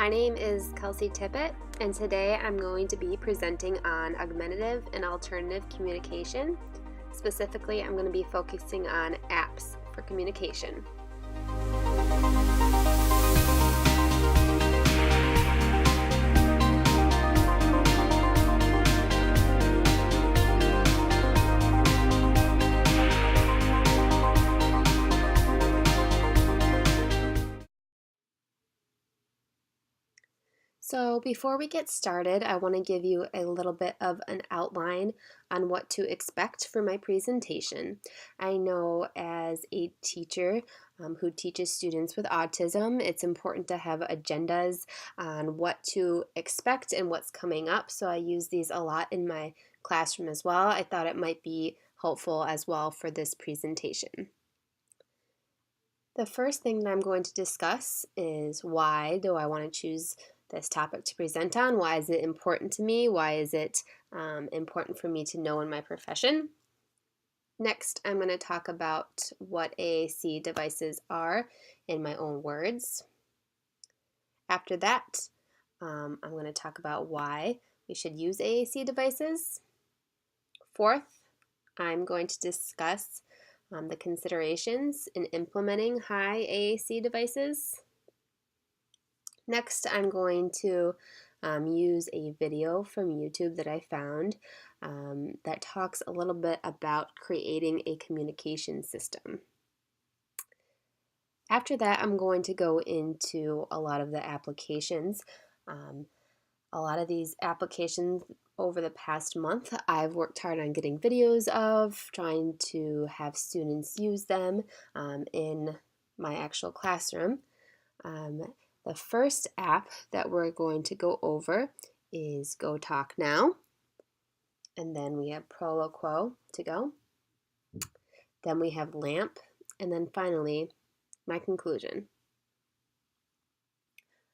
My name is Kelsie Tippett, and today I'm going to be presenting on augmentative and alternative communication. Specifically, I'm going to be focusing on apps for communication. So before we get started, I want to give you a little bit of an outline on what to expect for my presentation. I know as a teacher who teaches students with autism, it's important to have agendas on what to expect and what's coming up, so I use these a lot in my classroom as well. I thought it might be helpful as well for this presentation. The first thing that I'm going to discuss is why do I want to choose this topic to present on? Why is it important to me? Why is it important for me to know in my profession? Next, I'm going to talk about what AAC devices are in my own words. After that, I'm going to talk about why we should use AAC devices. Fourth, I'm going to discuss the considerations in implementing high AAC devices. Next, I'm going to use a video from YouTube that I found that talks a little bit about creating a communication system. After that, I'm going to go into a lot of the applications. A lot of these applications over the past month, I've worked hard on getting videos of, trying to have students use them in my actual classroom. The first app that we're going to go over is Go Talk Now, and then we have Proloquo to go, then we have LAMP, and then finally my conclusion.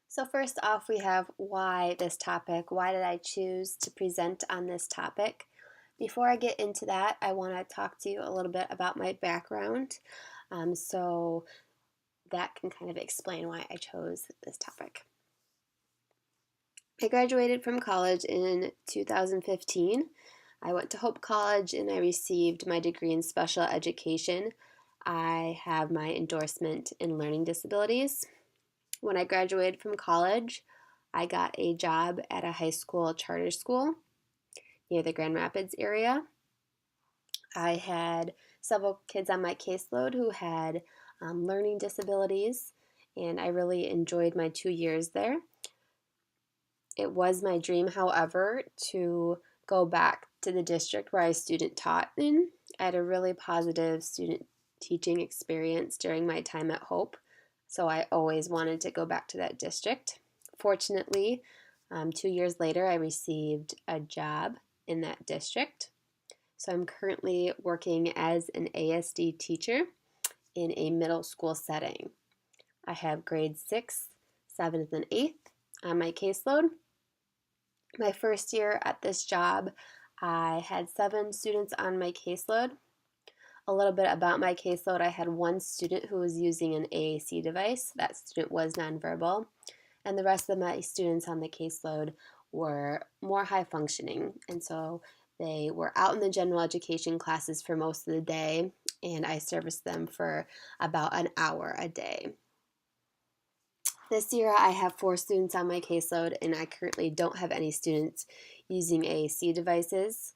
So first off, we have why this topic. Why did I choose to present on this topic? Before I get into that, I want to talk to you a little bit about my background. So that can kind of explain why I chose this topic. I graduated from college in 2015. I went to Hope College and I received my degree in special education. I have my endorsement in learning disabilities. When I graduated from college, I got a job at a high school charter school near the Grand Rapids area. I had several kids on my caseload who had learning disabilities, and I really enjoyed my 2 years there. It was my dream, however, to go back to the district where I student taught in. I had a really positive student teaching experience during my time at Hope, so I always wanted to go back to that district. Fortunately, 2 years later, I received a job in that district. So I'm currently working as an ASD teacher in a middle school setting. I have grades 6th, 7th, and 8th on my caseload. My first year at this job, I had 7 students on my caseload. A little bit about my caseload, I had 1 student who was using an AAC device. That student was nonverbal, and the rest of my students on the caseload were more high functioning, and so they were out in the general education classes for most of the day, and I serviced them for about an hour a day. This year I have 4 students on my caseload, and I currently don't have any students using AAC devices.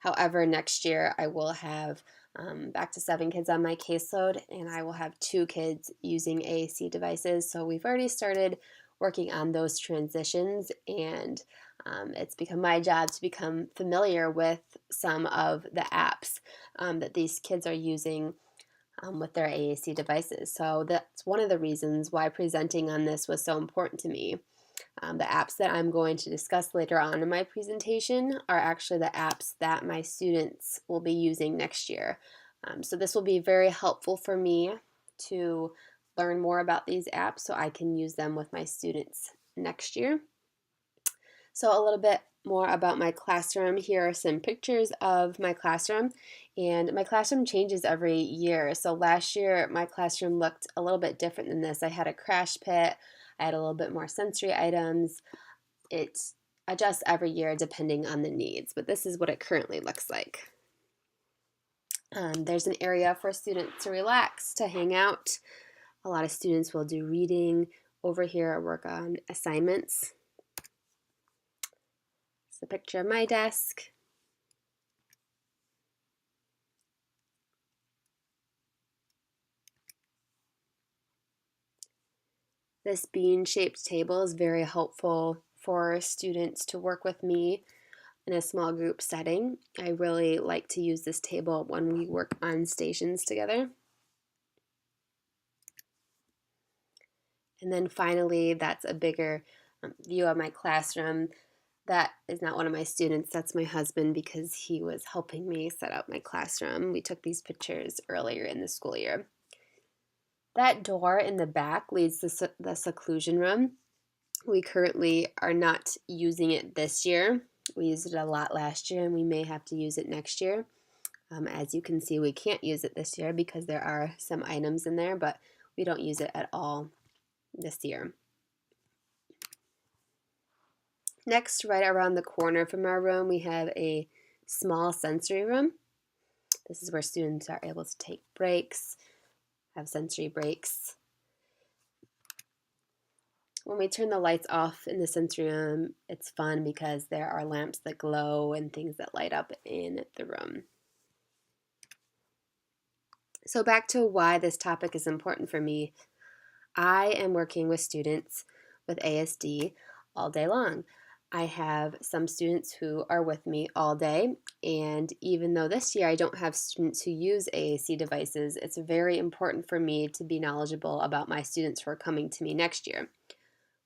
However, next year I will have back to 7 kids on my caseload, and I will have 2 kids using AAC devices. So we've already started working on those transitions, and it's become my job to become familiar with some of the apps that these kids are using with their AAC devices. So that's one of the reasons why presenting on this was so important to me. The apps that I'm going to discuss later on in my presentation are actually the apps that my students will be using next year. So this will be very helpful for me to learn more about these apps so I can use them with my students next year. So a little bit more about my classroom, here are some pictures of my classroom. And my classroom changes every year. So last year, my classroom looked a little bit different than this. I had a crash pit. I had a little bit more sensory items. It adjusts every year depending on the needs, but this is what it currently looks like. There's an area for students to relax, to hang out. A lot of students will do reading over here or work on assignments. It's a picture of my desk. This bean-shaped table is very helpful for students to work with me in a small group setting. I really like to use this table when we work on stations together. And then finally, that's a bigger view of my classroom. That is not one of my students, that's my husband, because he was helping me set up my classroom. We took these pictures earlier in the school year. That door in the back leads to the seclusion room. We currently are not using it this year. We used it a lot last year, and we may have to use it next year. As you can see, we can't use it this year because there are some items in there, but we don't use it at all this year. Next, right around the corner from our room, we have a small sensory room. This is where students are able to take breaks, have sensory breaks. When we turn the lights off in the sensory room, it's fun because there are lamps that glow and things that light up in the room. So back to why this topic is important for me. I am working with students with ASD all day long. I have some students who are with me all day, and even though this year I don't have students who use AAC devices, it's very important for me to be knowledgeable about my students who are coming to me next year.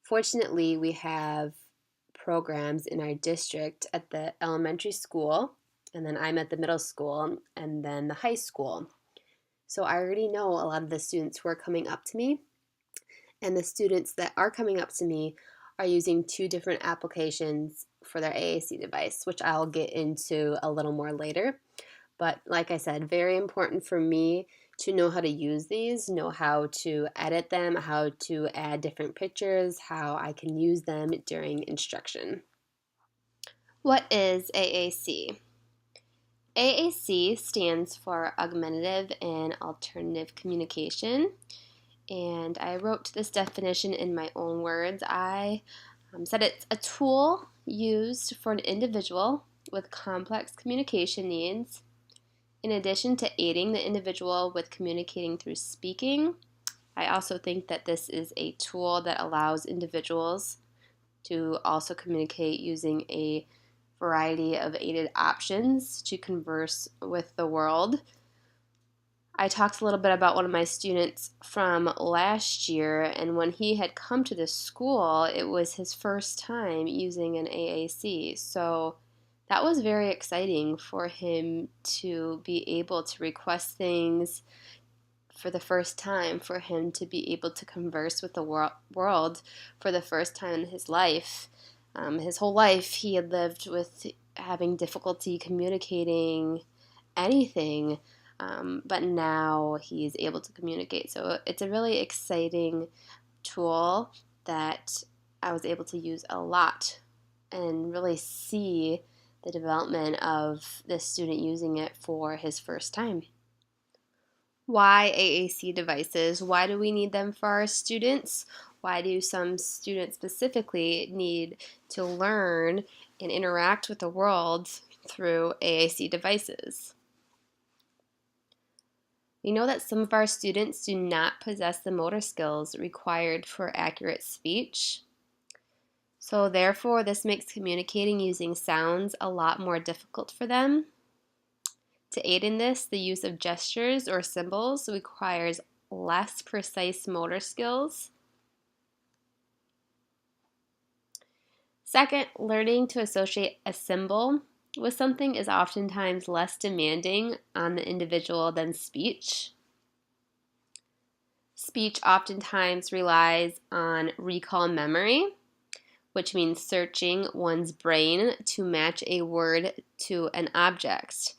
Fortunately, we have programs in our district at the elementary school, and then I'm at the middle school, and then the high school. So I already know a lot of the students who are coming up to me, and the students that are coming up to me are using 2 different applications for their AAC device, which I'll get into a little more later. But like I said, very important for me to know how to use these, know how to edit them, how to add different pictures, how I can use them during instruction. What is AAC? AAC stands for Augmentative and Alternative Communication. And I wrote this definition in my own words. I said it's a tool used for an individual with complex communication needs. In addition to aiding the individual with communicating through speaking, I also think that this is a tool that allows individuals to also communicate using a variety of aided options to converse with the world. I talked a little bit about one of my students from last year, and when he had come to this school, it was his first time using an AAC. So that was very exciting for him to be able to request things for the first time, for him to be able to converse with the world for the first time in his life. His whole life, he had lived with having difficulty communicating anything. But now he's able to communicate. So it's a really exciting tool that I was able to use a lot and really see the development of this student using it for his first time. Why AAC devices? Why do we need them for our students? Why do some students specifically need to learn and interact with the world through AAC devices? We know that some of our students do not possess the motor skills required for accurate speech. So therefore, this makes communicating using sounds a lot more difficult for them. To aid in this, the use of gestures or symbols requires less precise motor skills. Second, learning to associate a symbol with something is oftentimes less demanding on the individual than speech. Speech oftentimes relies on recall memory, which means searching one's brain to match a word to an object.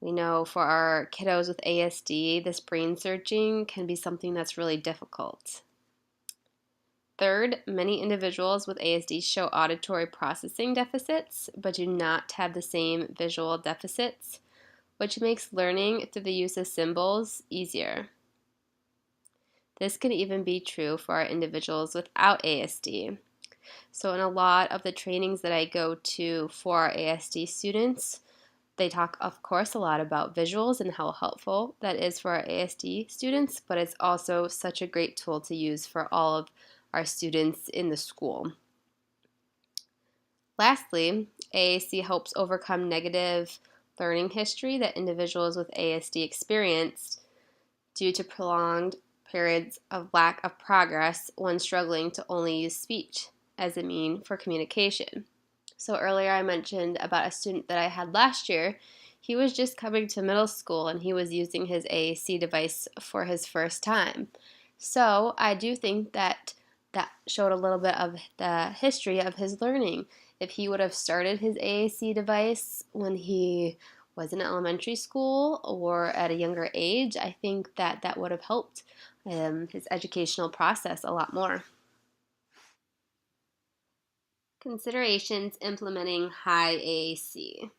We know for our kiddos with ASD, this brain searching can be something that's really difficult. Third, many individuals with ASD show auditory processing deficits, but do not have the same visual deficits, which makes learning through the use of symbols easier. This can even be true for our individuals without ASD. So in a lot of the trainings that I go to for our ASD students, they talk, of course, a lot about visuals and how helpful that is for our ASD students, but it's also such a great tool to use for all of our students in the school. Lastly, AAC helps overcome negative learning history that individuals with ASD experienced due to prolonged periods of lack of progress when struggling to only use speech as a mean for communication. So earlier I mentioned about a student that I had last year. He was just coming to middle school and he was using his AAC device for his first time. So I do think that showed a little bit of the history of his learning. If he would have started his AAC device when he was in elementary school or at a younger age, I think that would have helped his educational process a lot more. Considerations implementing high AAC.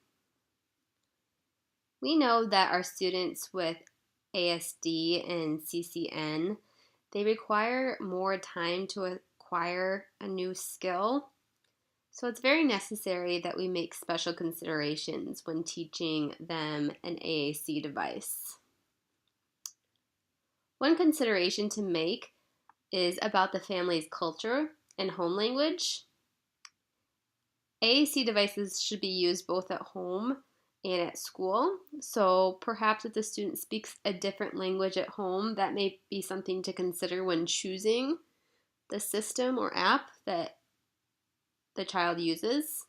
We know that our students with ASD and CCN, they require more time to acquire a new skill. So it's very necessary that we make special considerations when teaching them an AAC device. One consideration to make is about the family's culture and home language. AAC devices should be used both at home and at school. So perhaps if the student speaks a different language at home, that may be something to consider when choosing the system or app that the child uses.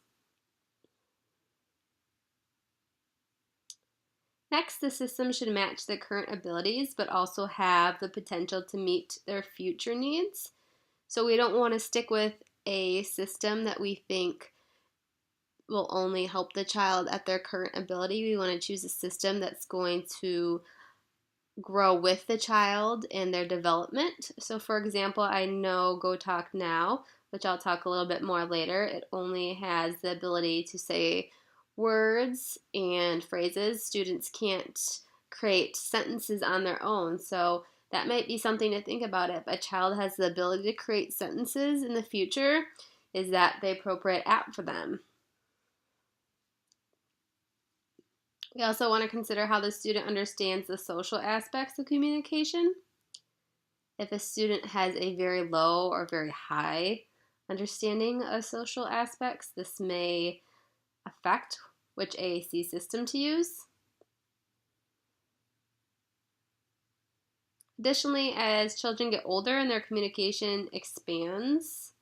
Next, the system should match the current abilities, but also have the potential to meet their future needs. So we don't want to stick with a system that we think will only help the child at their current ability. We want to choose a system that's going to grow with the child and their development. So for example, I know Go Talk Now, which I'll talk a little bit more later, it only has the ability to say words and phrases. Students can't create sentences on their own. So that might be something to think about. If a child has the ability to create sentences in the future, is that the appropriate app for them? We also want to consider how the student understands the social aspects of communication. If a student has a very low or very high understanding of social aspects, this may affect which AAC system to use. Additionally, as children get older and their communication expands,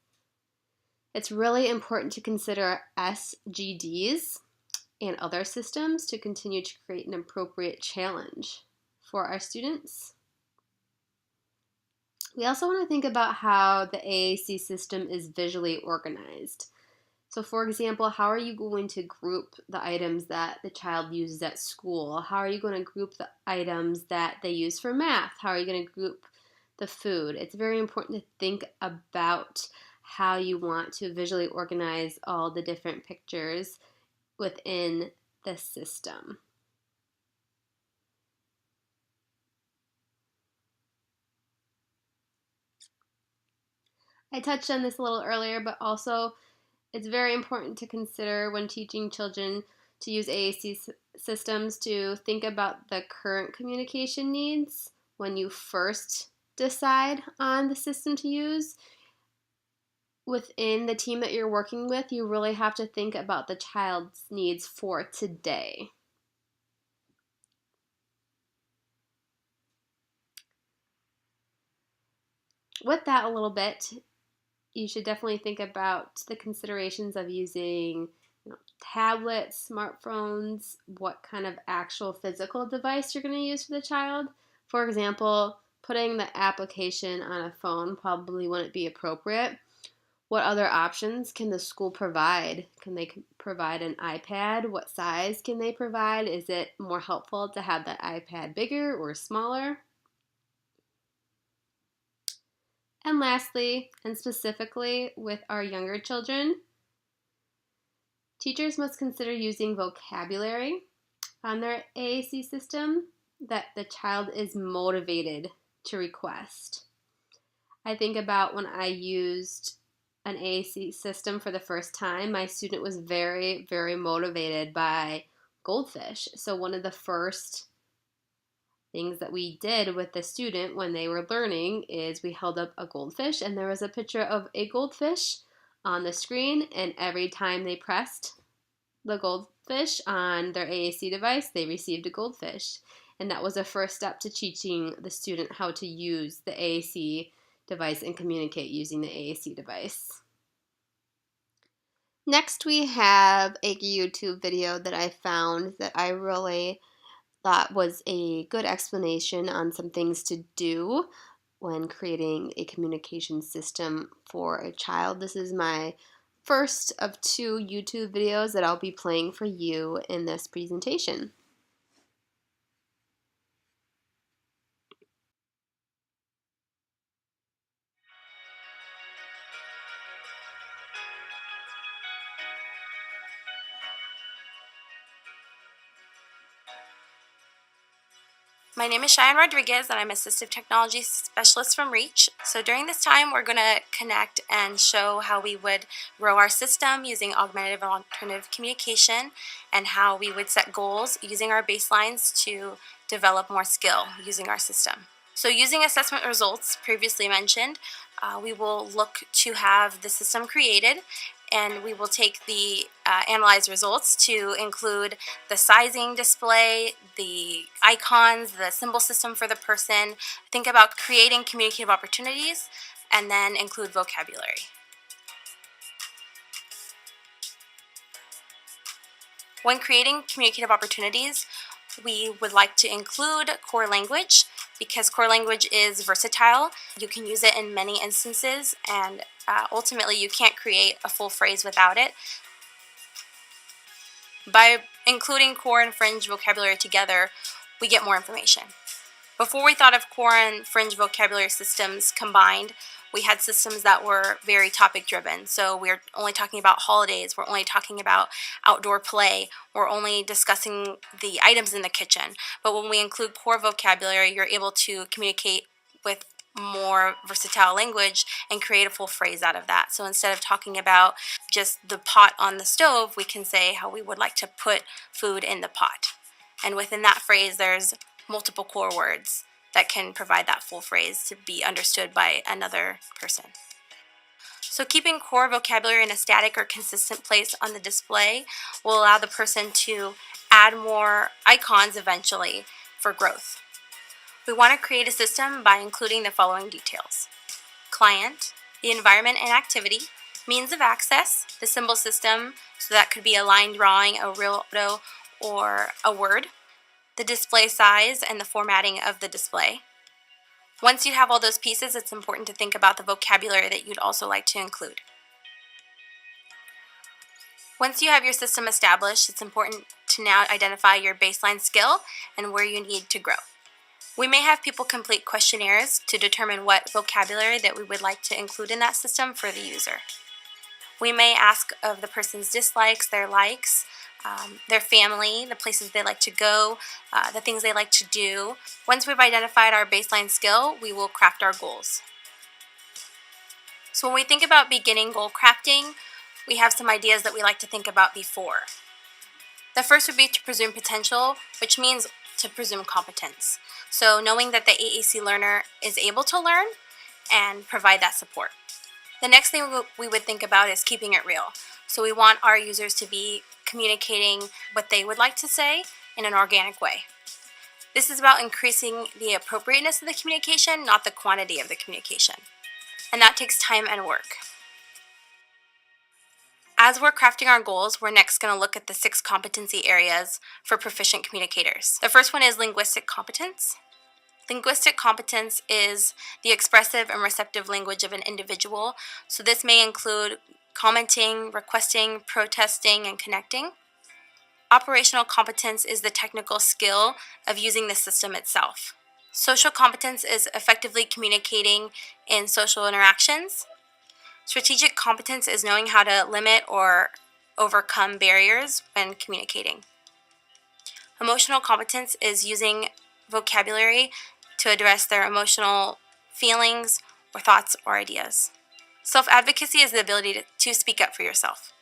it's really important to consider SGDs and other systems to continue to create an appropriate challenge for our students. We also want to think about how the AAC system is visually organized. So for example, how are you going to group the items that the child uses at school? How are you going to group the items that they use for math? How are you going to group the food? It's very important to think about how you want to visually organize all the different pictures within the system. I touched on this a little earlier, but also it's very important to consider when teaching children to use AAC systems to think about the current communication needs when you first decide on the system to use. Within the team that you're working with, you really have to think about the child's needs for today. With that a little bit, you should definitely think about the considerations of using tablets, smartphones, what kind of actual physical device you're going to use for the child. For example, putting the application on a phone probably wouldn't be appropriate. What other options can the school provide? Can they provide an iPad? What size can they provide? Is it more helpful to have that iPad bigger or smaller? And lastly, and specifically with our younger children, teachers must consider using vocabulary on their AAC system that the child is motivated to request. I think about when I used an AAC system for the first time, my student was very, very motivated by goldfish. So one of the first things that we did with the student when they were learning is we held up a goldfish, and there was a picture of a goldfish on the screen, and every time they pressed the goldfish on their AAC device, they received a goldfish. And that was a first step to teaching the student how to use the AAC device and communicate using the AAC device. Next, we have a YouTube video that I found that I really thought was a good explanation on some things to do when creating a communication system for a child. This is my first of 2 YouTube videos that I'll be playing for you in this presentation. My name is Cheyenne Rodriguez, and I'm Assistive Technology Specialist from REACH. So during this time, we're going to connect and show how we would grow our system using augmentative and alternative communication, and how we would set goals using our baselines to develop more skill using our system. So using assessment results previously mentioned, we will look to have the system created, and we will take the analyzed results to include the sizing display, the icons, the symbol system for the person. Think about creating communicative opportunities, and then include vocabulary. When creating communicative opportunities, we would like to include core language, because core language is versatile. You can use it in many instances, and ultimately you can't create a full phrase without it. By including core and fringe vocabulary together, we get more information. Before we thought of core and fringe vocabulary systems combined, we had systems that were very topic driven. So we're only talking about holidays, we're only talking about outdoor play, we're only discussing the items in the kitchen. But when we include core vocabulary, you're able to communicate with more versatile language and create a full phrase out of that. So instead of talking about just the pot on the stove, we can say how we would like to put food in the pot. And within that phrase, there's multiple core words that can provide that full phrase to be understood by another person. So keeping core vocabulary in a static or consistent place on the display will allow the person to add more icons eventually for growth. We want to create a system by including the following details: client, the environment and activity, means of access, the symbol system, so that could be a line drawing, a real photo, or a word, the display size and the formatting of the display. Once you have all those pieces, it's important to think about the vocabulary that you'd also like to include. Once you have your system established, it's important to now identify your baseline skill and where you need to grow. We may have people complete questionnaires to determine what vocabulary that we would like to include in that system for the user. We may ask of the person's dislikes, their likes, their family, the places they like to go, the things they like to do. Once we've identified our baseline skill, we will craft our goals. So when we think about beginning goal crafting, we have some ideas that we like to think about before. The first would be to presume potential, which means to presume competence. So knowing that the AAC learner is able to learn and provide that support. The next thing we would think about is keeping it real. So we want our users to be communicating what they would like to say in an organic way. This is about increasing the appropriateness of the communication, not the quantity of the communication. And that takes time and work. As we're crafting our goals, we're next going to look at the 6 competency areas for proficient communicators. The first one is linguistic competence. Linguistic competence is the expressive and receptive language of an individual, so this may include commenting, requesting, protesting, and connecting. Operational competence is the technical skill of using the system itself. Social competence is effectively communicating in social interactions. Strategic competence is knowing how to limit or overcome barriers when communicating. Emotional competence is using vocabulary to address their emotional feelings or thoughts or ideas. Self-advocacy is the ability to speak up for yourself.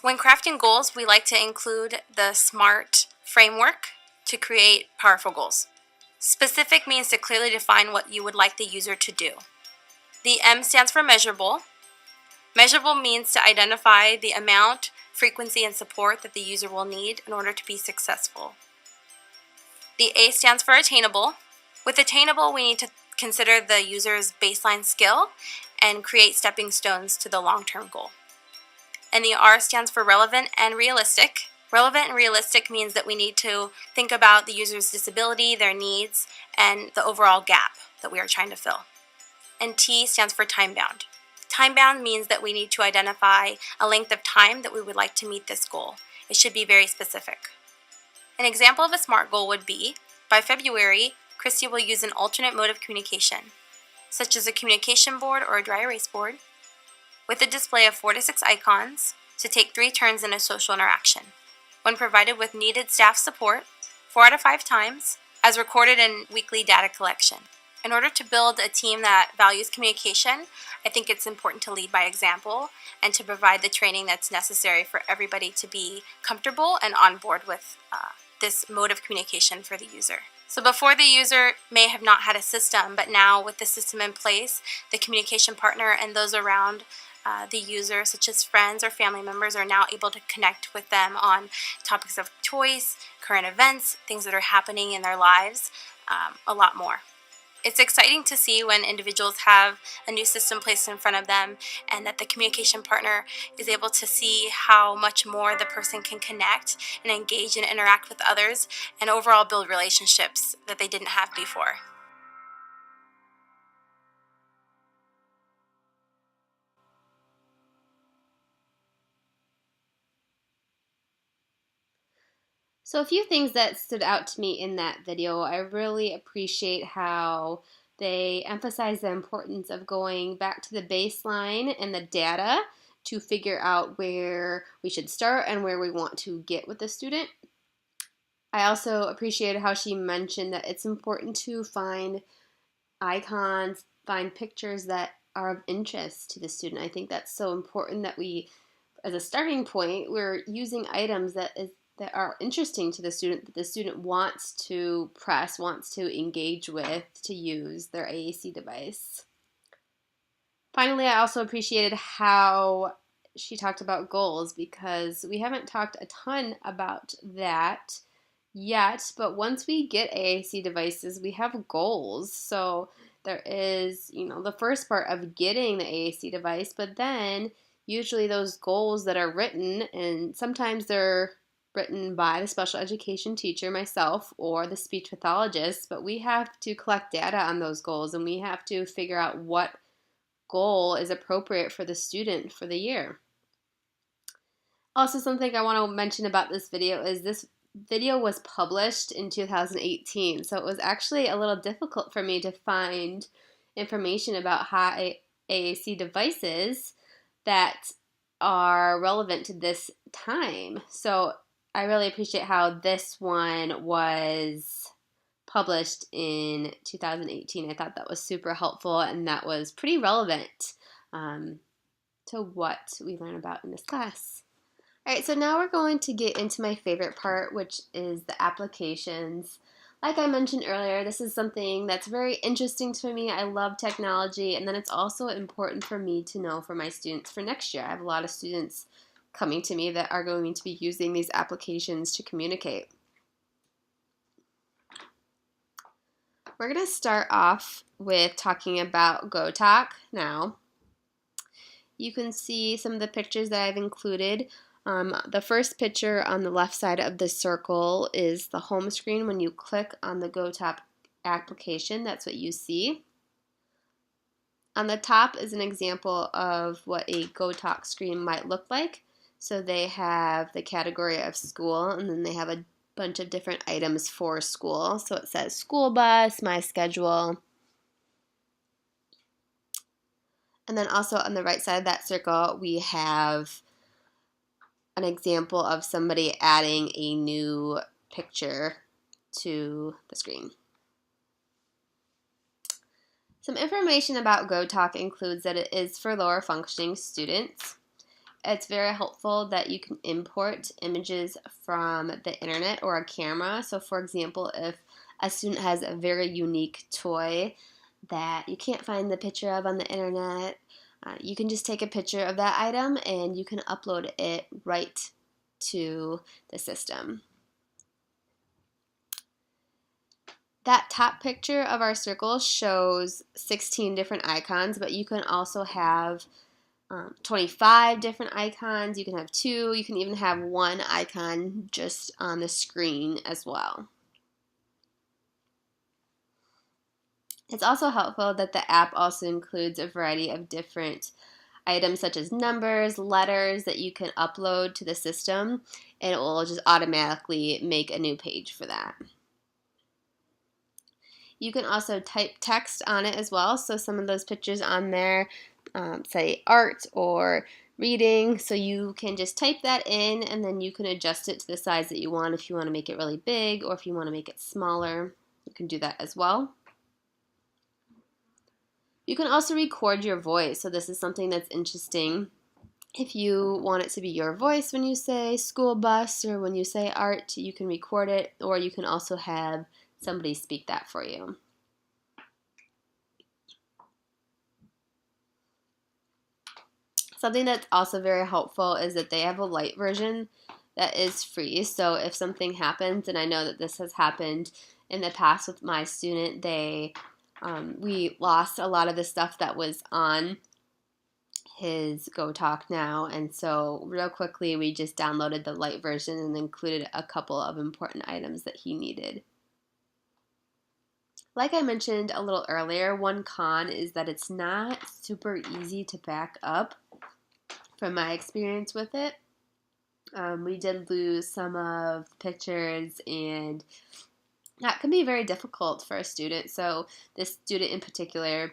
When crafting goals, we like to include the SMART framework to create powerful goals. Specific means to clearly define what you would like the user to do. The M stands for measurable. Measurable means to identify the amount, frequency, and support that the user will need in order to be successful. The A stands for attainable. With attainable, we need to consider the user's baseline skill and create stepping stones to the long-term goal. And the R stands for relevant and realistic. Relevant and realistic means that we need to think about the user's disability, their needs, and the overall gap that we are trying to fill. And T stands for time-bound. Time-bound means that we need to identify a length of time that we would like to meet this goal. It should be very specific. An example of a SMART goal would be, by February, Christy will use an alternate mode of communication, such as a communication board or a dry erase board, with a display of 4 to 6 icons to take 3 turns in a social interaction. When provided with needed staff support, 4 out of 5 times, as recorded in weekly data collection. In order to build a team that values communication, I think it's important to lead by example and to provide the training that's necessary for everybody to be comfortable and on board with this mode of communication for the user. So before, the user may have not had a system, but now with the system in place, the communication partner and those around the user, such as friends or family members, are now able to connect with them on topics of choice, current events, things that are happening in their lives, a lot more. It's exciting to see when individuals have a new system placed in front of them and that the communication partner is able to see how much more the person can connect and engage and interact with others and overall build relationships that they didn't have before. So a few things that stood out to me in that video. I really appreciate how they emphasize the importance of going back to the baseline and the data to figure out where we should start and where we want to get with the student. I also appreciated how she mentioned that it's important to find icons, find pictures that are of interest to the student. I think that's so important that we, as a starting point, we're using items that are interesting to the student, that the student wants to press, wants to engage with, to use their AAC device. Finally, I also appreciated how she talked about goals, because we haven't talked a ton about that yet, but once we get AAC devices, we have goals. So there is, the first part of getting the AAC device, but then usually those goals that are written, and sometimes they're written by the special education teacher, myself, or the speech pathologist, but we have to collect data on those goals, and we have to figure out what goal is appropriate for the student for the year. Also, something I want to mention about this video is this video was published in 2018, so it was actually a little difficult for me to find information about high AAC devices that are relevant to this time. So I really appreciate how this one was published in 2018. I thought that was super helpful, and that was pretty relevant to what we learn about in this class. All right, so now we're going to get into my favorite part, which is the applications. Like I mentioned earlier, this is something that's very interesting to me. I love technology, and then it's also important for me to know for my students for next year. I have a lot of students coming to me that are going to be using these applications to communicate. We're going to start off with talking about GoTalk now. You can see some of the pictures that I've included. The first picture on the left side of the circle is the home screen when you click on the GoTalk application, that's what you see. On the top is an example of what a GoTalk screen might look like. So they have the category of school, and then they have a bunch of different items for school. So it says school bus, my schedule. And then also on the right side of that circle, we have an example of somebody adding a new picture to the screen. Some information about GoTalk includes that it is for lower functioning students. It's very helpful that you can import images from the internet or a camera. So for example, if a student has a very unique toy that you can't find the picture of on the internet, you can just take a picture of that item and you can upload it right to the system. That top picture of our circle shows 16 different icons, but you can also have 25 different icons. You can have 2. You can even have 1 icon just on the screen as well. It's also helpful that the app also includes a variety of different items such as numbers, letters that you can upload to the system, and it will just automatically make a new page for that. You can also type text on it as well, so some of those pictures on there say art or reading, so you can just type that in and then you can adjust it to the size that you want. If you want to make it really big or if you want to make it smaller, you can do that as well. You can also record your voice, so this is something that's interesting. If you want it to be your voice when you say school bus or when you say art, you can record it, or you can also have somebody speak that for you. Something that's also very helpful is that they have a light version that is free. So if something happens, and I know that this has happened in the past with my student, we lost a lot of the stuff that was on his GoTalk Now, and so real quickly we just downloaded the light version and included a couple of important items that he needed. Like I mentioned a little earlier, one con is that it's not super easy to back up from my experience with it. We did lose some of the pictures, and that can be very difficult for a student. So this student in particular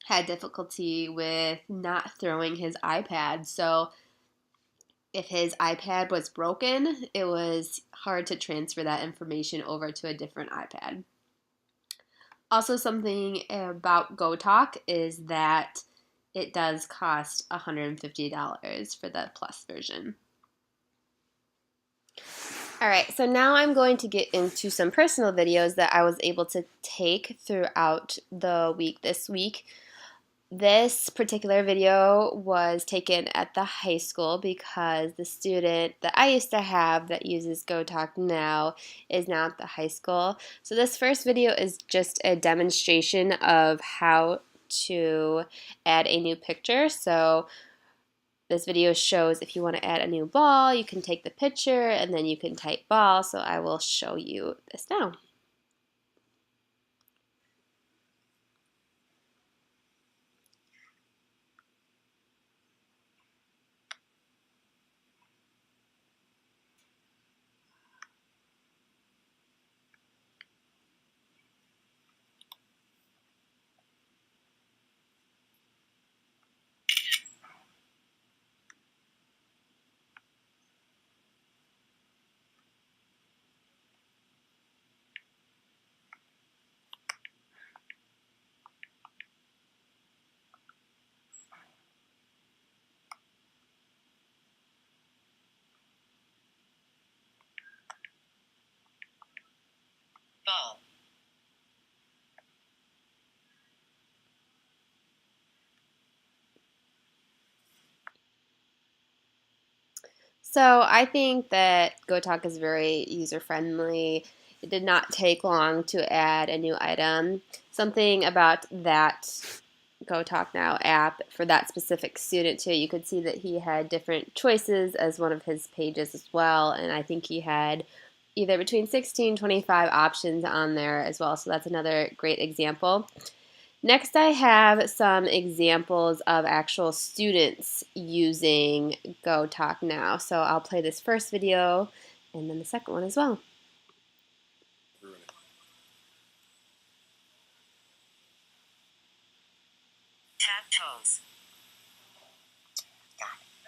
had difficulty with not throwing his iPad. So if his iPad was broken, it was hard to transfer that information over to a different iPad. Also, something about GoTalk is that it does cost $150 for the Plus version. Alright, so now I'm going to get into some personal videos that I was able to take throughout the week this week. This particular video was taken at the high school because the student that I used to have that uses GoTalk Now is now at the high school. So this first video is just a demonstration of how to add a new picture. So this video shows if you want to add a new ball, you can take the picture and then you can type ball. So I will show you this now. Ball. So I think that GoTalk is very user-friendly. It did not take long to add a new item. Something about that GoTalk Now app for that specific student too, you could see that he had different choices as one of his pages as well, and I think he had either between 16 and 25 options on there as well. So that's another great example. Next, I have some examples of actual students using Go Talk Now. So I'll play this first video and then the second one as well. Tap toes. Got it.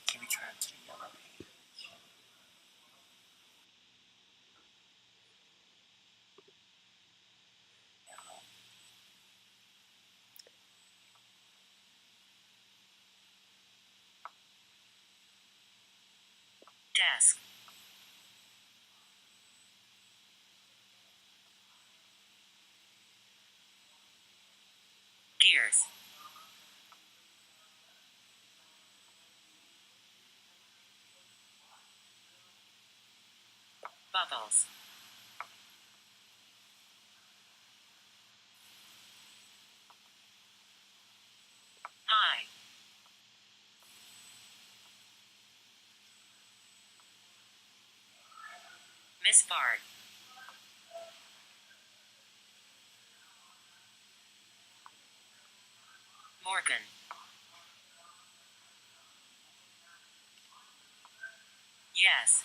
Can we turn to the yellow page? Yellow. Desk. Gears. Bubbles. High. Miss Bard. Morgan. Yes.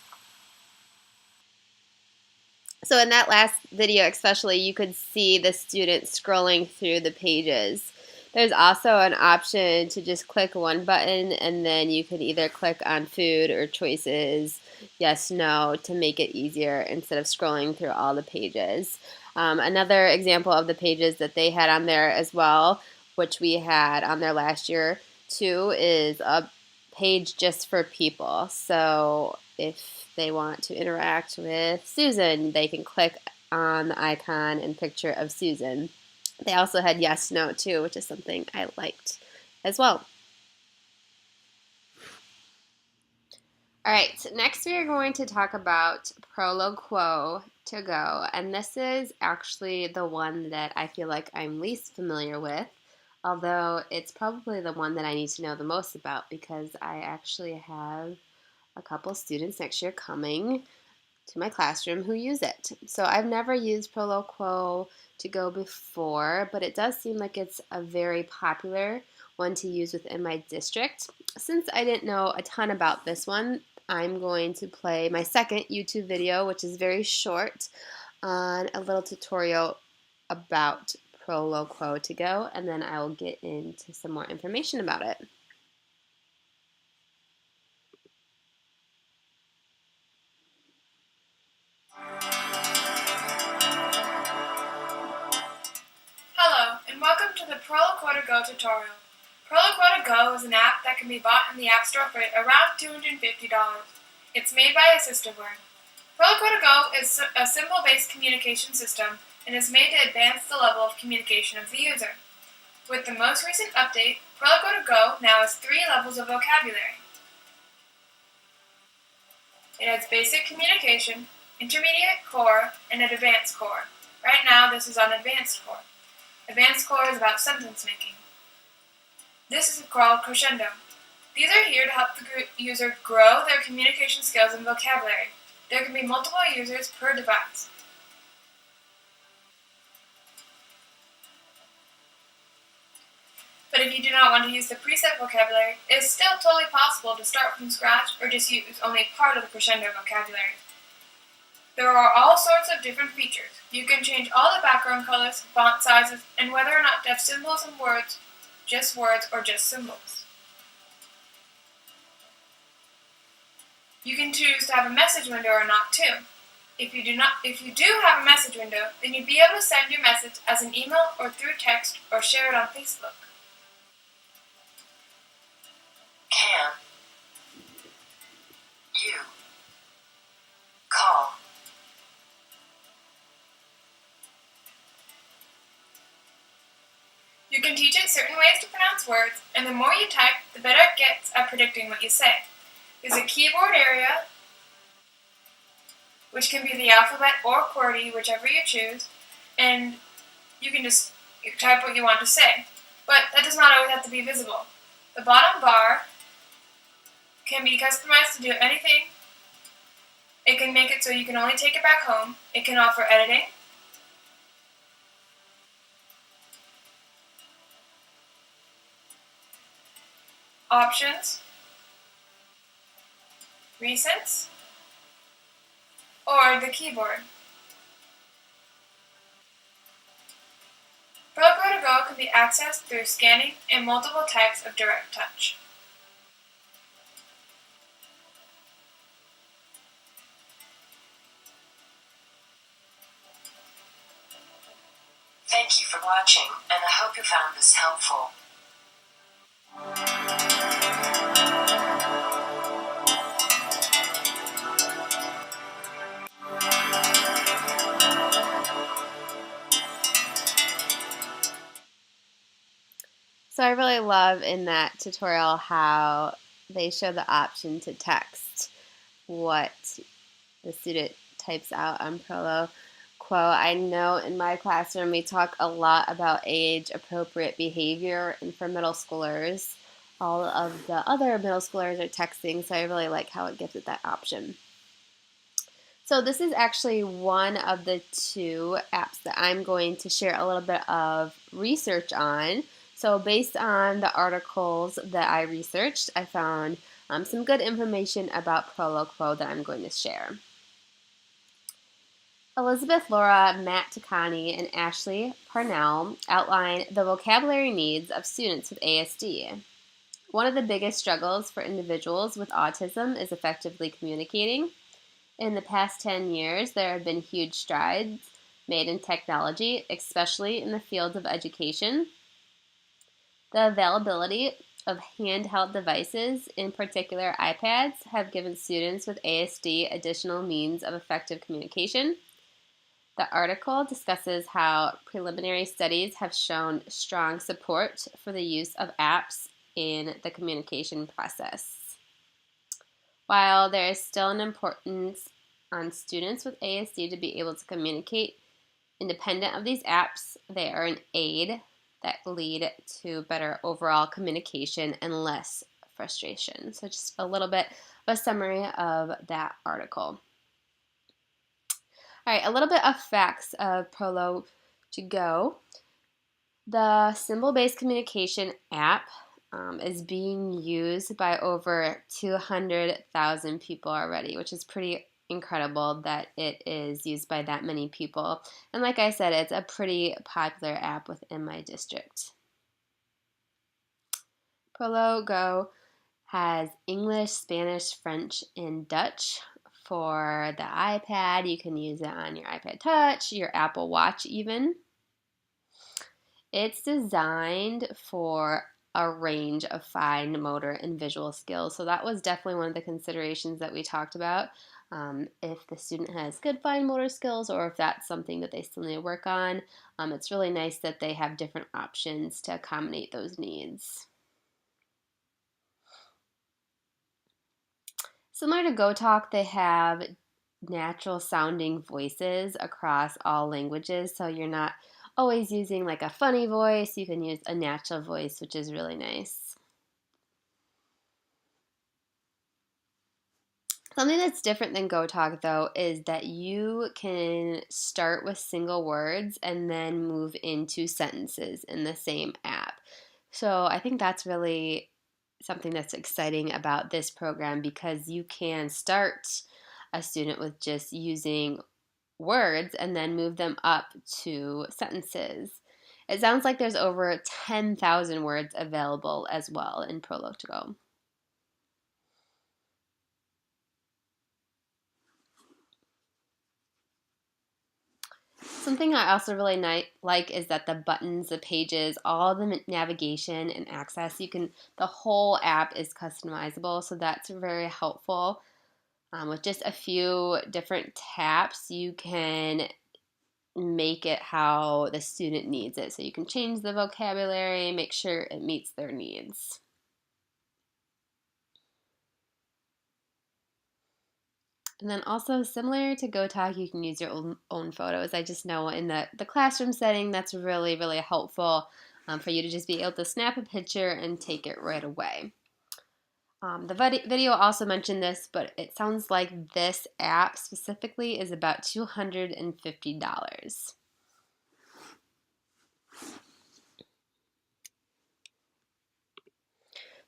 So in that last video especially, you could see the student scrolling through the pages. There's also an option to just click one button and then you could either click on food or choices, yes, no, to make it easier instead of scrolling through all the pages. Another example of the pages that they had on there as well, which we had on there last year too, is a page just for people. So if they want to interact with Susan, they can click on the icon and picture of Susan. They also had yes, no too, which is something I liked as well. All right, so next we are going to talk about Proloquo to go, and this is actually the one that I feel like I'm least familiar with, although it's probably the one that I need to know the most about because I actually have a couple students next year coming to my classroom who use it. So I've never used Proloquo to go before, but it does seem like it's a very popular one to use within my district. Since I didn't know a ton about this one, I'm going to play my second YouTube video, which is very short, on a little tutorial about Proloquo to go, and then I will get into some more information about it. Hello, and welcome to the Proloquo to Go tutorial. Proloquo to Go is an app that can be bought in the App Store for around $250. It's made by Assistaware. Proloquo to Go is a symbol-based communication system and is made to advance the level of communication of the user. With the most recent update, Proloquo to Go now has 3 levels of vocabulary. It has basic communication, intermediate core, and an advanced core. Right now, this is on advanced core. Advanced core is about sentence making. This is called crescendo. These are here to help the user grow their communication skills and vocabulary. There can be multiple users per device. But if you do not want to use the preset vocabulary, it is still totally possible to start from scratch or just use only part of the crescendo vocabulary. There are all sorts of different features. You can change all the background colors, font sizes, and whether or not to have symbols and words, or just symbols. You can choose to have a message window or not too. If you do have a message window, then you'd be able to send your message as an email or through text or share it on Facebook. Can you call You can teach it certain ways to pronounce words, and the more you type, the better it gets at predicting what you say. There's a keyboard area, which can be the alphabet or QWERTY, whichever you choose, and you can just type what you want to say. But that does not always have to be visible. The bottom bar can be customized to do anything It can make it so you can only take it back home. It can offer editing, options, recents, or the keyboard. ProGo to Go can be accessed through scanning and multiple types of direct touch. Thank you for watching, and I hope you found this helpful. So I really love in that tutorial how they show the option to text what the student types out on Prolo Quo. I know in my classroom we talk a lot about age-appropriate behavior, and for middle schoolers, all of the other middle schoolers are texting, so I really like how it gives it that option. So this is actually one of the two apps that I'm going to share a little bit of research on. So based on the articles that I researched, I found some good information about Prolo Quo that I'm going to share. Elizabeth Laura, Matt Takani, and Ashley Parnell outline the vocabulary needs of students with ASD. One of the biggest struggles for individuals with autism is effectively communicating. In the past 10 years, there have been huge strides made in technology, especially in the field of education. The availability of handheld devices, in particular iPads, have given students with ASD additional means of effective communication. The article discusses how preliminary studies have shown strong support for the use of apps in the communication process. While there is still an importance on students with ASD to be able to communicate independent of these apps, they are an aid that lead to better overall communication and less frustration. So just a little bit of a summary of that article. All right, a little bit of facts of Prolo to Go. The symbol-based communication app is being used by over 200,000 people already, which is pretty incredible that it is used by that many people. And like I said, it's a pretty popular app within my district. Prolo Go has English, Spanish, French, and Dutch. For the iPad, you can use it on your iPad Touch, your Apple Watch even. It's designed for a range of fine motor and visual skills. So that was definitely one of the considerations that we talked about. If the student has good fine motor skills or if that's something that they still need to work on, it's really nice that they have different options to accommodate those needs. Similar to GoTalk, they have natural sounding voices across all languages, so you're not always using like a funny voice. You can use a natural voice, which is really nice. Something that's different than GoTalk, though, is that you can start with single words and then move into sentences in the same app. So I think that's really something that's exciting about this program, because you can start a student with just using words and then move them up to sentences. It sounds like there's over 10,000 words available as well in Prolo to Go. Something I also really like is that the buttons, the pages, all the navigation and access, the whole app is customizable, so that's very helpful. With just a few different taps, you can make it how the student needs it. So you can change the vocabulary, make sure it meets their needs. And then also, similar to GoTalk, you can use your own photos. I just know in the classroom setting, that's really, really helpful for you to just be able to snap a picture and take it right away. The video also mentioned this, but it sounds like this app specifically is about $250.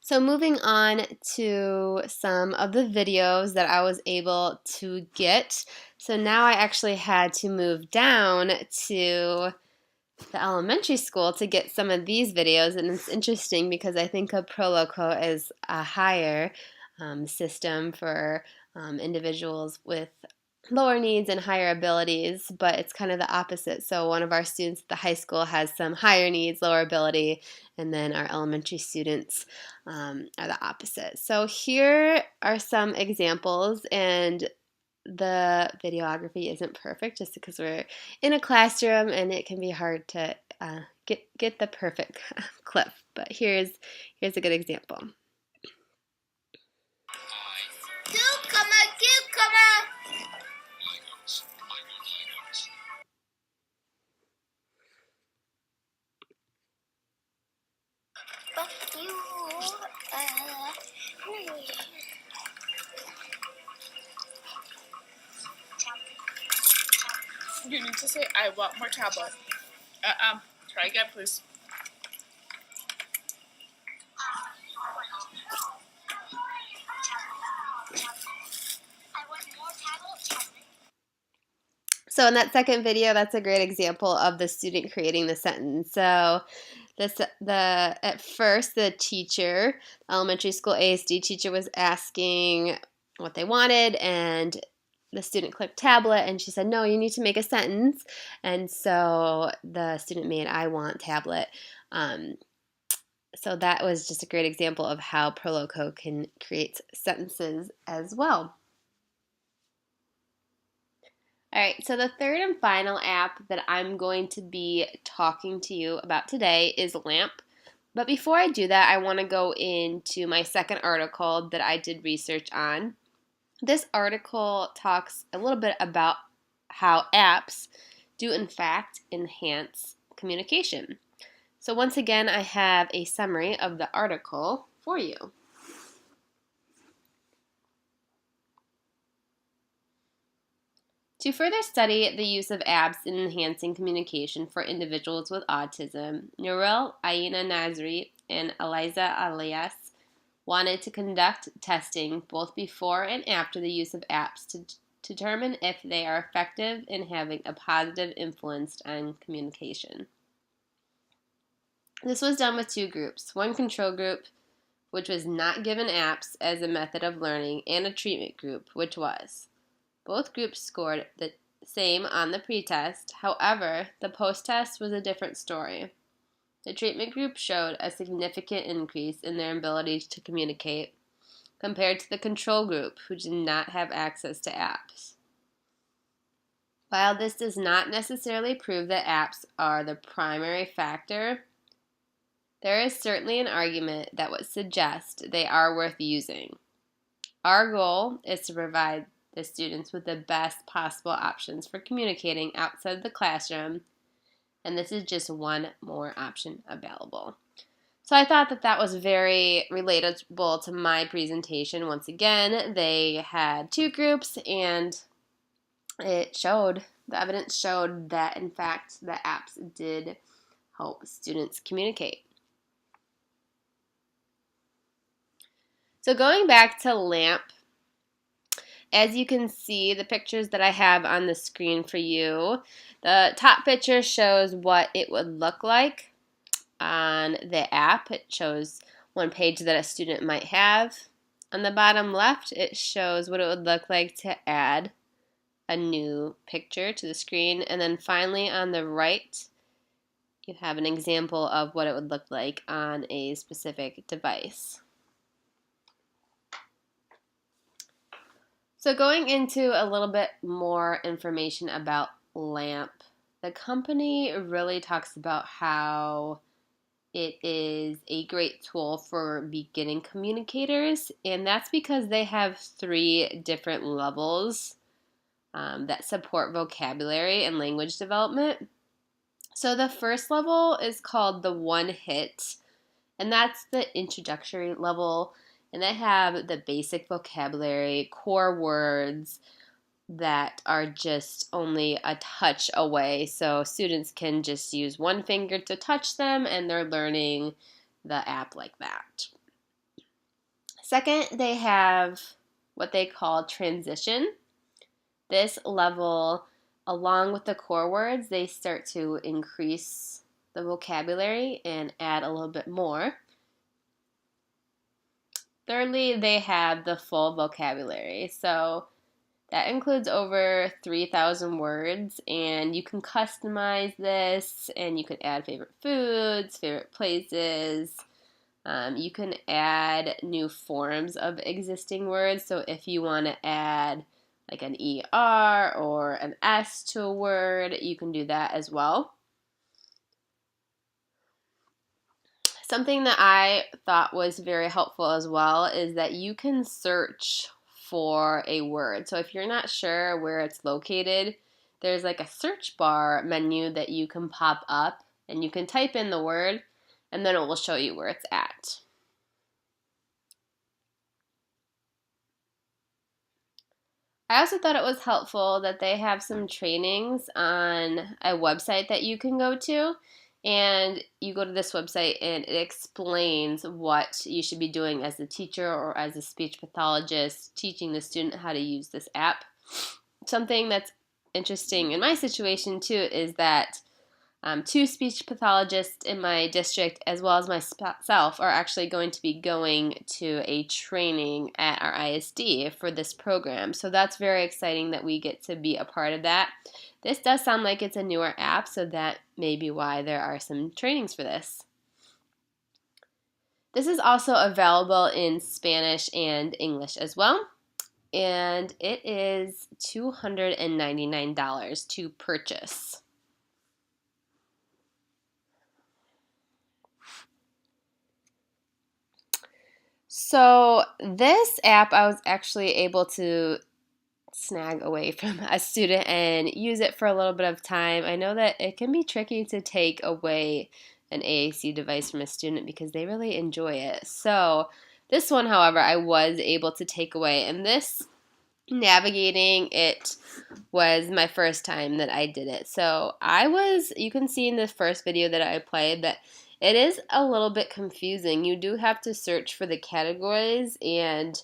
So moving on to some of the videos that I was able to get. So now I actually had to move down to the elementary school to get some of these videos, and it's interesting because I think of Proloco as a higher system for individuals with lower needs and higher abilities, but it's kind of the opposite. So one of our students at the high school has some higher needs, lower ability, and then our elementary students are the opposite. So here are some examples, and the videography isn't perfect just because we're in a classroom and it can be hard to get the perfect clip. But here's a good example. Cucumber, cucumber. But you, You need to say, I want more tablet. Try again, please. So in that second video, that's a great example of the student creating the sentence. So at first the teacher, elementary school ASD teacher, was asking what they wanted, and the student clicked tablet, and she said, no, you need to make a sentence. And so the student made, I want tablet. So that was just a great example of how Proloco can create sentences as well. All right, so the third and final app that I'm going to be talking to you about today is LAMP. But before I do that, I want to go into my second article that I did research on. This article talks a little bit about how apps do in fact enhance communication. So once again, I have a summary of the article for you. To further study the use of apps in enhancing communication for individuals with autism, Nurul Aina Nazri and Eliza Alias wanted to conduct testing both before and after the use of apps to determine if they are effective in having a positive influence on communication. This was done with two groups, one control group, which was not given apps as a method of learning, and a treatment group, which was. Both groups scored the same on the pretest. However, the post-test was a different story. The treatment group showed a significant increase in their ability to communicate compared to the control group, who did not have access to apps. While this does not necessarily prove that apps are the primary factor, there is certainly an argument that would suggest they are worth using. Our goal is to provide the students with the best possible options for communicating outside the classroom, and this is just one more option available. So I thought that was very relatable to my presentation. Once again, they had two groups, and the evidence showed that in fact the apps did help students communicate. So going back to LAMP, as you can see, the pictures that I have on the screen for you, the top picture shows what it would look like on the app. It shows one page that a student might have. On the bottom left, it shows what it would look like to add a new picture to the screen. And then finally on the right, you have an example of what it would look like on a specific device. So going into a little bit more information about LAMP, the company really talks about how it is a great tool for beginning communicators, and that's because they have 3 different levels that support vocabulary and language development. So the first level is called the one hit, and that's the introductory level. And they have the basic vocabulary, core words that are just only a touch away. So students can just use one finger to touch them and they're learning the app like that. Second, they have what they call transition. This level, along with the core words, they start to increase the vocabulary and add a little bit more. Thirdly, they have the full vocabulary. So that includes over 3,000 words, and you can customize this, and you can add favorite foods, favorite places. You can add new forms of existing words. So if you want to add like an ER or an S to a word, you can do that as well. Something that I thought was very helpful as well is that you can search for a word. So if you're not sure where it's located, there's like a search bar menu that you can pop up and you can type in the word and then it will show you where it's at. I also thought it was helpful that they have some trainings on a website that you can go to, and you go to this website and it explains what you should be doing as a teacher or as a speech pathologist teaching the student how to use this app. Something that's interesting in my situation too is that two speech pathologists in my district as well as myself are actually going to be going to a training at our ISD for this program. So that's very exciting that we get to be a part of that. This does sound like it's a newer app, so that may be why there are some trainings for this. This is also available in Spanish and English as well, and it is $299 to purchase. So this app I was actually able to snag away from a student and use it for a little bit of time. I know that it can be tricky to take away an AAC device from a student because they really enjoy it. So this one, however, I was able to take away, and this navigating it was my first time that I did it. So you can see in the first video that I played that it is a little bit confusing. You do have to search for the categories, and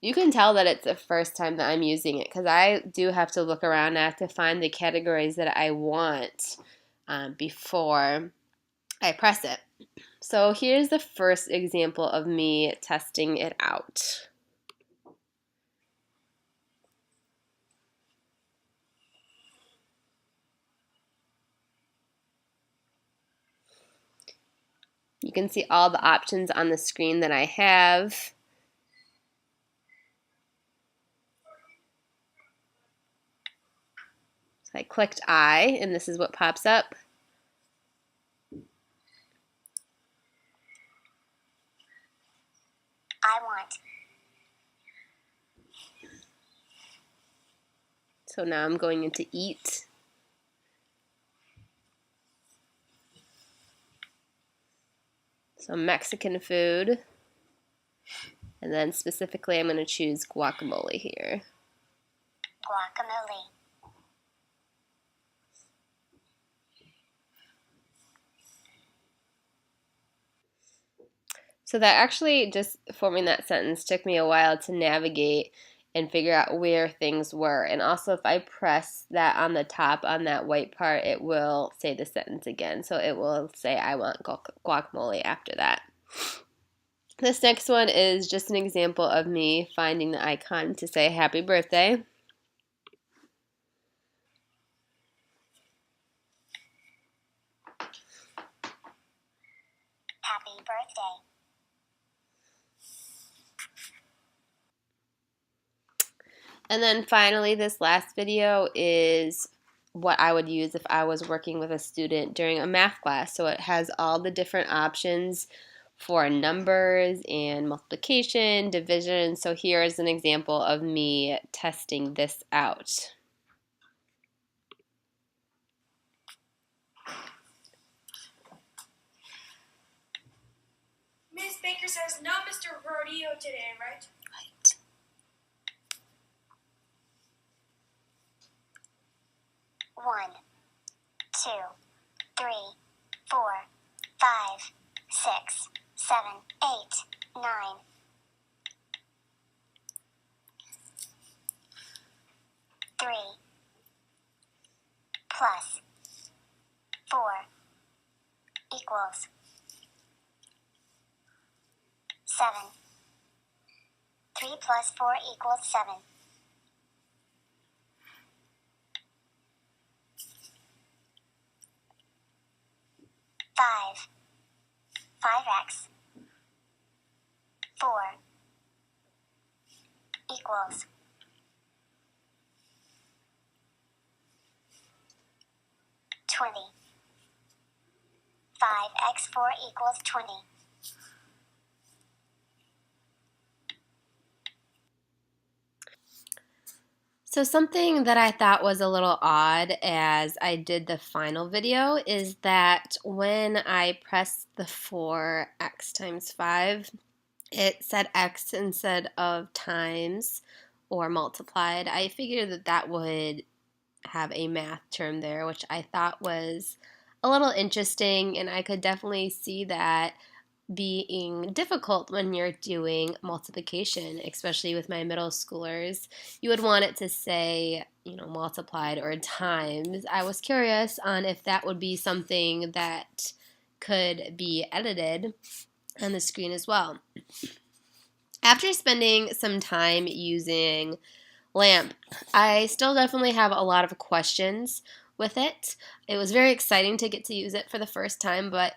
you can tell that it's the first time that I'm using it because I do have to look around. I have to find the categories that I want before I press it. So here's the first example of me testing it out. You can see all the options on the screen that I have. So I clicked I, and this is what pops up. I want. So now I'm going into eat. So Mexican food. And then specifically I'm going to choose guacamole here. Guacamole. So that actually, just forming that sentence, took me a while to navigate and figure out where things were. And also if I press that on the top on that white part, it will say the sentence again. So it will say I want guacamole after that. This next one is just an example of me finding the icon to say happy birthday. Happy birthday. And then finally, this last video is what I would use if I was working with a student during a math class. So it has all the different options for numbers and multiplication, division. So here is an example of me testing this out. Miss Baker says no Mr. Rodeo today, right? Right. One, two, three, 4, 5, 6, 7, 8, 9. 3 plus 4 equals 7. 3 plus 4 equals 7. 5. 5x 4 equals 20. 5x4 equals 20. So something that I thought was a little odd as I did the final video is that when I pressed the 4x times 5, it said x instead of times or multiplied. I figured that that would have a math term there, which I thought was a little interesting, and I could definitely see that being difficult when you're doing multiplication, especially with my middle schoolers. You would want it to say, multiplied or times. I was curious on if that would be something that could be edited on the screen as well. After spending some time using LAMP, I still definitely have a lot of questions with it. It was very exciting to get to use it for the first time, but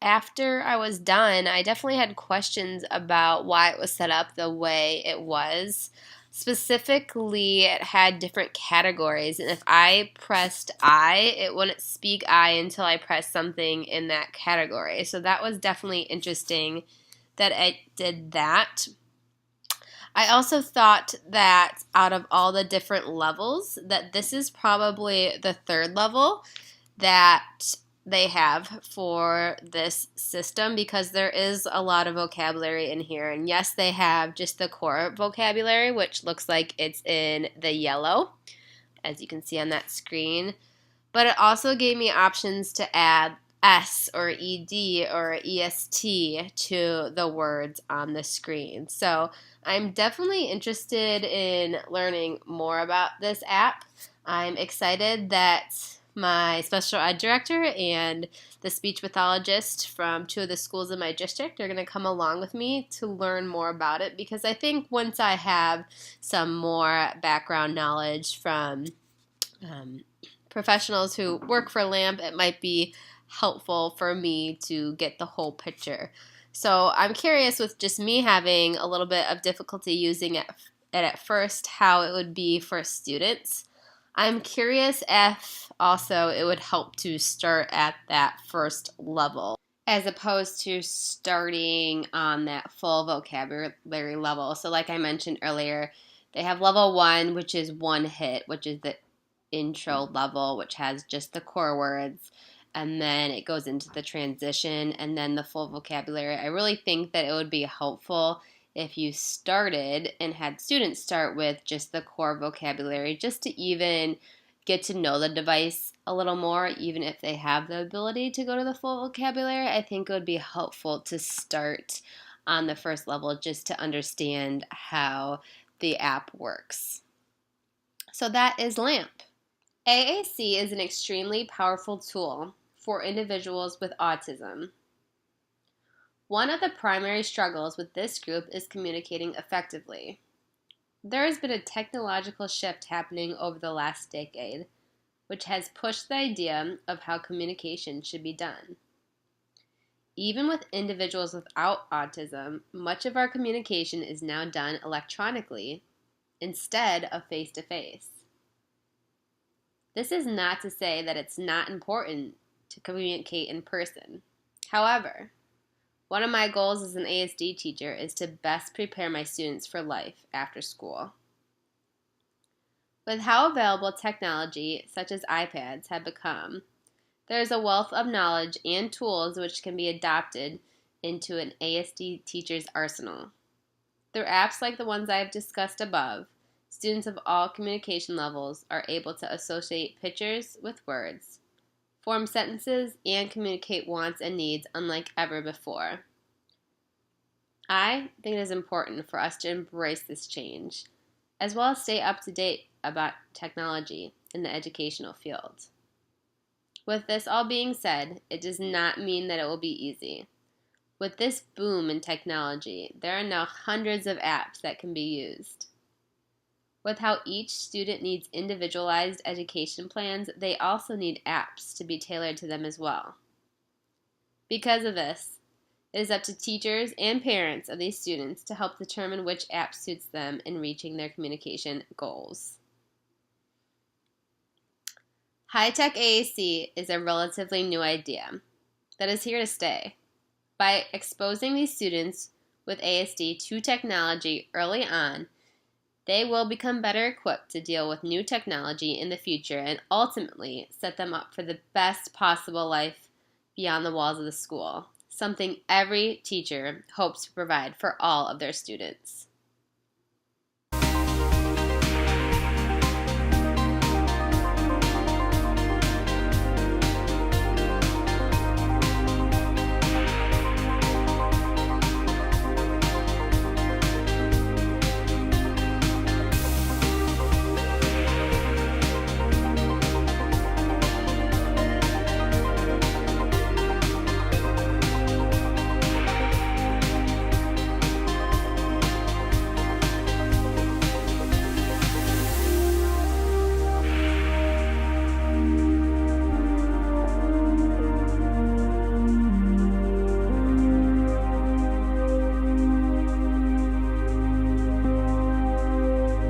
after I was done, I definitely had questions about why it was set up the way it was. Specifically, it had different categories, and if I pressed I, it wouldn't speak I until I pressed something in that category. So that was definitely interesting that it did that. I also thought that out of all the different levels, that this is probably the third level that they have for this system, because there is a lot of vocabulary in here. And yes, they have just the core vocabulary, which looks like it's in the yellow, as you can see on that screen. But it also gave me options to add S or ED or EST to the words on the screen. So I'm definitely interested in learning more about this app. I'm excited that my special ed director and the speech pathologist from 2 of the schools in my district are going to come along with me to learn more about it, because I think once I have some more background knowledge from professionals who work for LAMP, it might be helpful for me to get the whole picture. So I'm curious, with just me having a little bit of difficulty using it at first, how it would be for students. I'm curious if also it would help to start at that first level, as opposed to starting on that full vocabulary level. So like I mentioned earlier, they have level 1, which is one hit, which is the intro level, which has just the core words, and then it goes into the transition and then the full vocabulary. I really think that it would be helpful if you started and had students start with just the core vocabulary, just to even get to know the device a little more, even if they have the ability to go to the full vocabulary. I think it would be helpful to start on the first level just to understand how the app works. So that is LAMP. AAC is an extremely powerful tool for individuals with autism. One of the primary struggles with this group is communicating effectively. There has been a technological shift happening over the last decade, which has pushed the idea of how communication should be done. Even with individuals without autism, much of our communication is now done electronically instead of face-to-face. This is not to say that it's not important to communicate in person. However, one of my goals as an ASD teacher is to best prepare my students for life after school. With how available technology such as iPads have become, there is a wealth of knowledge and tools which can be adopted into an ASD teacher's arsenal. Through apps like the ones I have discussed above, students of all communication levels are able to associate pictures with words, form sentences, and communicate wants and needs unlike ever before. I think it is important for us to embrace this change, as well as stay up to date about technology in the educational field. With this all being said, it does not mean that it will be easy. With this boom in technology, there are now hundreds of apps that can be used. With how each student needs individualized education plans, they also need apps to be tailored to them as well. Because of this, it is up to teachers and parents of these students to help determine which app suits them in reaching their communication goals. High-tech AAC is a relatively new idea that is here to stay. By exposing these students with ASD to technology early on, they will become better equipped to deal with new technology in the future and ultimately set them up for the best possible life beyond the walls of the school, something every teacher hopes to provide for all of their students.